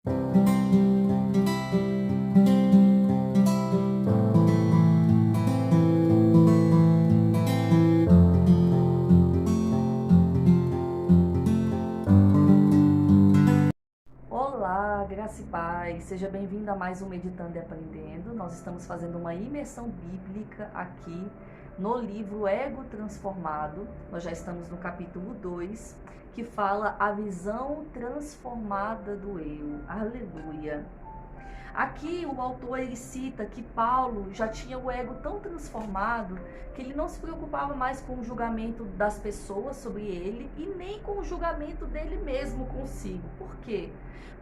Olá, graça e paz, seja bem-vindo a mais um Meditando e Aprendendo. Nós estamos fazendo uma imersão bíblica aqui no livro Ego Transformado. Nós já estamos no capítulo 2, que fala a visão transformada do eu. Aleluia! Aqui o autor ele cita que Paulo já tinha o ego tão transformado que ele não se preocupava mais com o julgamento das pessoas sobre ele e nem com o julgamento dele mesmo consigo. Por quê?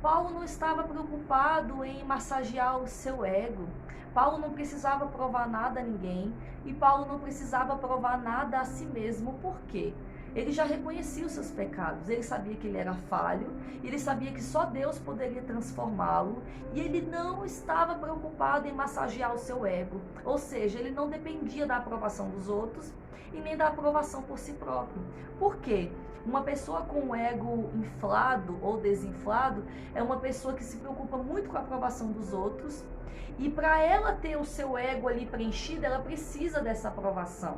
Paulo não estava preocupado em massagear o seu ego. Paulo não precisava provar nada a ninguém e Paulo não precisava provar nada a si mesmo. Por quê? Ele já reconhecia os seus pecados, ele sabia que ele era falho, ele sabia que só Deus poderia transformá-lo e ele não estava preocupado em massagear o seu ego, ou seja, ele não dependia da aprovação dos outros e nem da aprovação por si próprio. Por quê? Uma pessoa com o ego inflado ou desinflado é uma pessoa que se preocupa muito com a aprovação dos outros e para ela ter o seu ego ali preenchido, ela precisa dessa aprovação.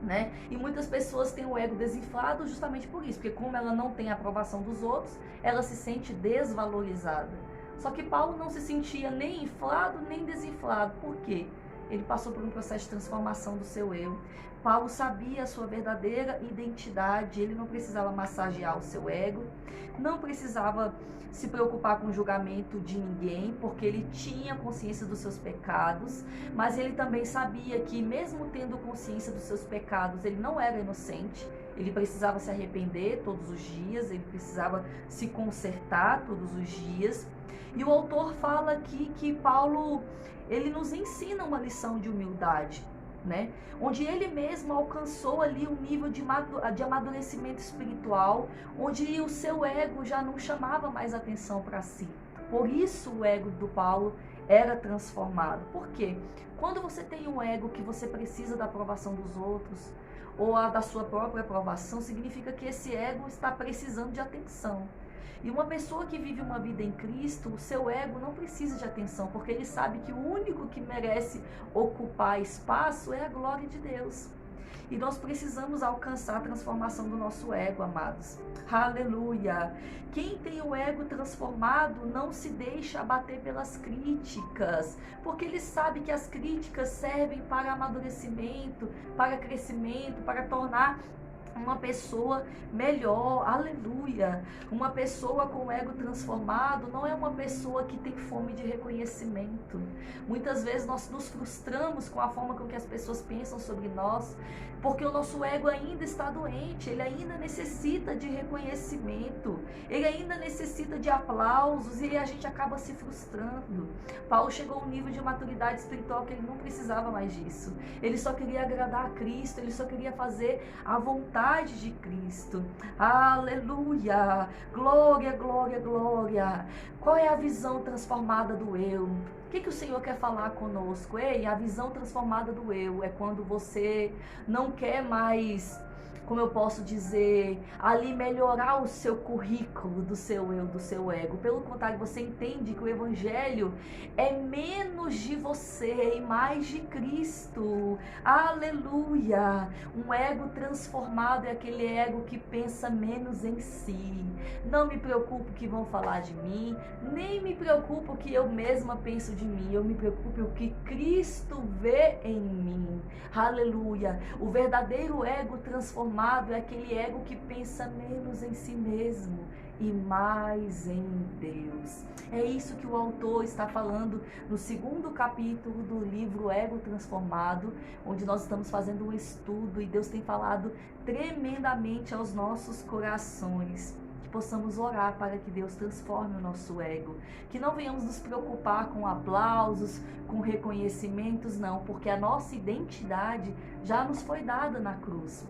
Né? E muitas pessoas têm o ego desinflado justamente por isso, porque como ela não tem a aprovação dos outros, ela se sente desvalorizada. Só que Paulo não se sentia nem inflado nem desinflado. Por quê? Ele passou por um processo de transformação do seu eu. Paulo sabia a sua verdadeira identidade, ele não precisava massagear o seu ego, não precisava se preocupar com o julgamento de ninguém, porque ele tinha consciência dos seus pecados, mas ele também sabia que mesmo tendo consciência dos seus pecados, ele não era inocente, ele precisava se arrepender todos os dias, ele precisava se consertar todos os dias. E o autor fala aqui que Paulo, ele nos ensina uma lição de humildade, né? Onde ele mesmo alcançou ali um nível de amadurecimento espiritual, onde o seu ego já não chamava mais atenção para si. Por isso o ego do Paulo era transformado. Por quê? Quando você tem um ego que você precisa da aprovação dos outros, ou a da sua própria aprovação, significa que esse ego está precisando de atenção. E uma pessoa que vive uma vida em Cristo, o seu ego não precisa de atenção, porque ele sabe que o único que merece ocupar espaço é a glória de Deus. E nós precisamos alcançar a transformação do nosso ego, amados. Aleluia! Quem tem o ego transformado não se deixa abater pelas críticas, porque ele sabe que as críticas servem para amadurecimento, para crescimento, para tornar uma pessoa melhor, aleluia. Uma pessoa com o ego transformado não é uma pessoa que tem fome de reconhecimento. Muitas vezes nós nos frustramos com a forma com que as pessoas pensam sobre nós, porque o nosso ego ainda está doente, ele ainda necessita de reconhecimento, ele ainda necessita de aplausos e a gente acaba se frustrando. Paulo chegou a um nível de maturidade espiritual que ele não precisava mais disso. Ele só queria agradar a Cristo, ele só queria fazer a vontade de Cristo. Aleluia! Glória, glória, glória! Qual é a visão transformada do eu? O que o Senhor quer falar conosco? Ei, a visão transformada do eu é quando você não quer mais, como eu posso dizer, ali melhorar o seu currículo do seu eu, do seu ego. Pelo contrário, você entende que o evangelho é menos de você e mais de Cristo. Aleluia! Um ego transformado é aquele ego que pensa menos em si. Não me preocupo que vão falar de mim, nem me preocupo que eu mesma penso de mim. Eu me preocupo o que Cristo vê em mim. Aleluia! O verdadeiro ego transformado é aquele ego que pensa menos em si mesmo e mais em Deus. É isso que o autor está falando no 2º capítulo do livro Ego Transformado, onde nós estamos fazendo um estudo e Deus tem falado tremendamente aos nossos corações. Que possamos orar para que Deus transforme o nosso ego, que não venhamos nos preocupar com aplausos, com reconhecimentos, não, porque a nossa identidade já nos foi dada na cruz.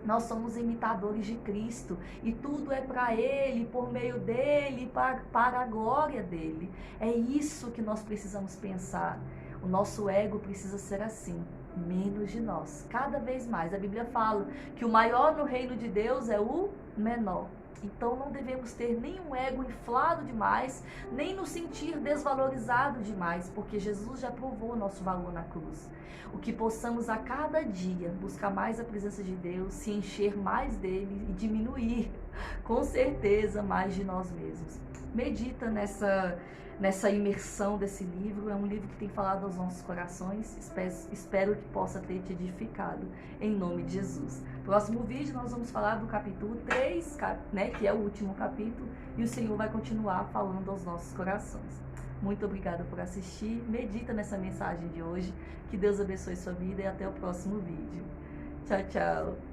Nós somos imitadores de Cristo e tudo é para Ele, por meio dEle, para a glória dEle. É isso que nós precisamos pensar. O nosso ego precisa ser assim, menos de nós, cada vez mais. A Bíblia fala que o maior no reino de Deus é o menor. Então não devemos ter nenhum ego inflado demais, nem nos sentir desvalorizado demais, porque Jesus já provou o nosso valor na cruz. O que possamos a cada dia buscar mais a presença de Deus, se encher mais dele e diminuir, com certeza, mais de nós mesmos. Medita nessa imersão desse livro. É um livro que tem falado aos nossos corações. Espero que possa ter te edificado, em nome de Jesus. Próximo vídeo nós vamos falar do capítulo 3, né, que é o último capítulo, e o Senhor vai continuar falando aos nossos corações. Muito obrigada por assistir. Medita nessa mensagem de hoje. Que Deus abençoe sua vida e até o próximo vídeo. Tchau, tchau.